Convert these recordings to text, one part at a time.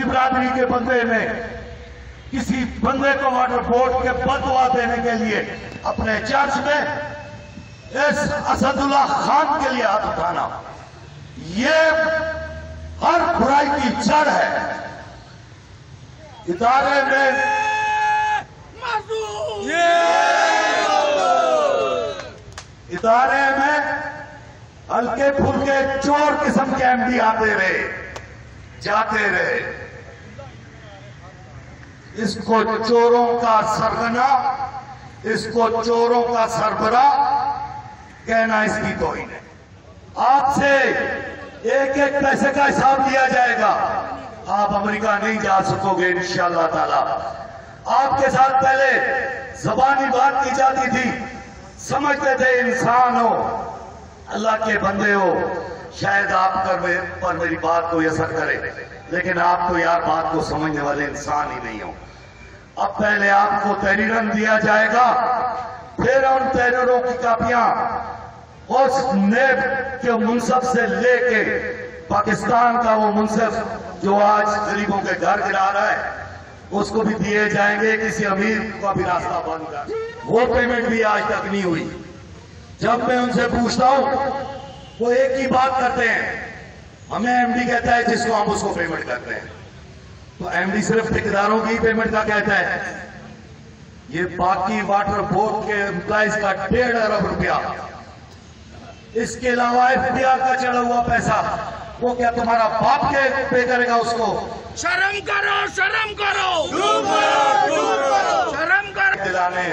برادری کے بندے نے کسی بندے کو واٹر بورڈ کے بدوا دینے کے لیے اپنے چرچ میں اس اسد اللہ خان کے لیے ہاتھ اٹھانا، یہ ہر برائی کی جڑ ہے۔ ادارے میں ہلکے پھلکے چور قسم کے ایم ڈی آتے رہے جاتے رہے، اس کو چوروں کا سرغنہ، اس کو چوروں کا سربراہ کہنا اس کی توہین ہے۔ آپ سے ایک ایک پیسے کا حساب لیا جائے گا، آپ امریکہ نہیں جا سکو گے انشاءاللہ تعالی۔ آپ کے ساتھ پہلے زبانی بات کی جاتی تھی، سمجھتے تھے انسان ہو، اللہ کے بندے ہو، شاید آپ پر میری بات کو اثر کرے، لیکن آپ تو یار بات کو سمجھنے والے انسان ہی نہیں ہو۔ اب پہلے آپ کو تحریرن دیا جائے گا، پھر ان تحریروں کی کاپیاں اس نیب کے منصف سے لے کے پاکستان کا وہ منصف جو آج غریبوں کے گھر گرا رہا ہے اس کو بھی دیے جائیں گے۔ کسی امیر کا بھی راستہ بند کر، وہ پیمنٹ بھی آج تک نہیں ہوئی۔ جب میں ان سے پوچھتا ہوں وہ ایک ہی بات کرتے ہیں، ہمیں ایم ڈی کہتا ہے جس کو ہم اس کو پیمنٹ کرتے ہیں، تو ایم ڈی صرف ٹھیکیداروں کی پیمنٹ کا کہتا ہے۔ یہ باقی واٹر بورڈ کے امپلائیز کا 1.5 ارب روپیہ، اس کے علاوہ ایف بی آر کا چڑھا ہوا پیسہ، وہ کیا تمہارا باپ کے پے کرے گا اس کو؟ شرم کرو، شرم کرو، شرم کرو دلانے۔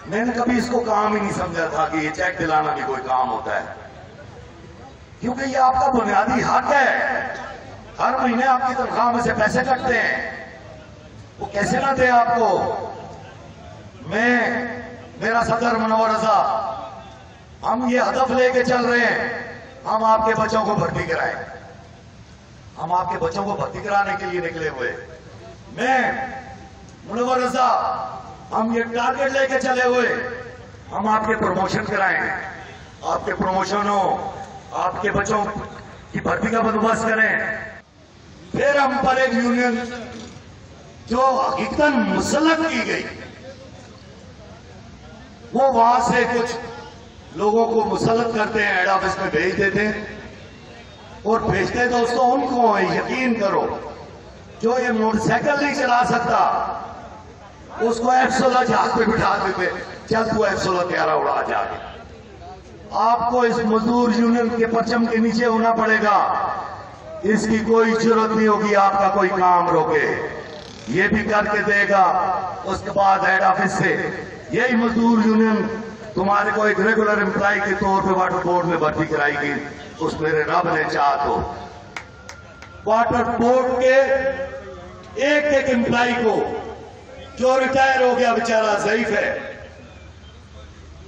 میں نے کبھی اس کو کام ہی نہیں سمجھا تھا کہ یہ چیک دلانا بھی کوئی کام ہوتا ہے، کیونکہ یہ آپ کا بنیادی حق ہے۔ ہر مہینے آپ کی تنخواہ میں سے پیسے کٹتے ہیں، وہ کیسے نہ دے آپ کو؟ میرا صدر منور رضا، ہم یہ ہدف لے کے چل رہے ہیں، ہم آپ کے بچوں کو بھرتی کرائیں، ہم آپ کے بچوں کو بھرتی کرانے کے لیے نکلے ہوئے۔ میں منور رضا، ہم یہ ٹارگٹ لے کے چلے ہوئے، ہم آپ کے پروموشن کرائیں، آپ کے پروموشن ہو، آپ کے بچوں کی بھرتی کا بندوبست کریں۔ پھر ہم پر ایک یونین جو حقیقتاً مسلط کی گئی، وہ وہاں سے کچھ لوگوں کو مسلط کرتے ہیں، ہیڈ آفس میں بھیج دیتے ہیں، اور بھیجتے دوستوں ان کو ہیں، یقین کرو، جو یہ موٹر سائیکل نہیں چلا سکتا اس کو F-16 جہاز پہ بٹھا دیتے، چل تو F-16 طیارہ اڑا جا کے۔ آپ کو اس مزدور یونین کے پرچم کے نیچے ہونا پڑے گا، اس کی کوئی ضرورت نہیں ہوگی آپ کا کوئی کام روکے، یہ بھی کر کے دے گا۔ اس کے بعد ہیڈ آفس سے یہی مزدور یونین تمہارے کو ایک ریگولر امپلائی کے طور پہ واٹر بورڈ میں بھرتی کرائے گی، اس میرے رب نے چاہا تو۔ واٹر بورڈ کے ایک ایک امپلائی کو جو ریٹائر ہو گیا بیچارہ ضعیف ہے،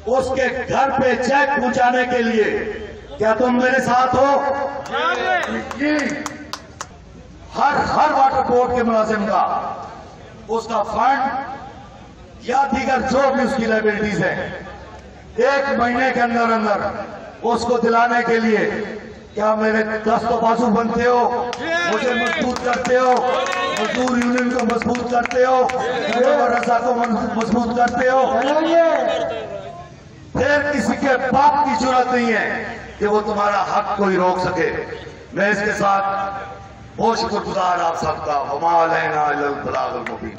اس کے گھر پہ چیک پہنچانے کے لیے کیا تم میرے ساتھ ہو؟ جی، ہر واٹر بورڈ کے ملازم کا اس کا فنڈ یا دیگر جو بھی اس کی لائبلٹیز ہیں، 1 مہینے کے اندر اس کو دلانے کے لیے کیا میرے دست و بازو بنتے ہو، مجھے مضبوط کرتے ہو، مزدور یونین کو مضبوط کرتے ہو، منور رضا کو مضبوط کرتے ہو، پھر کسی کے باپ کی ضرورت نہیں ہے کہ وہ تمہارا حق کوئی روک سکے۔ میں اس کے ساتھ بہت شکر گزار آپ سب کا۔ وما علینا الا البلاغ المبین۔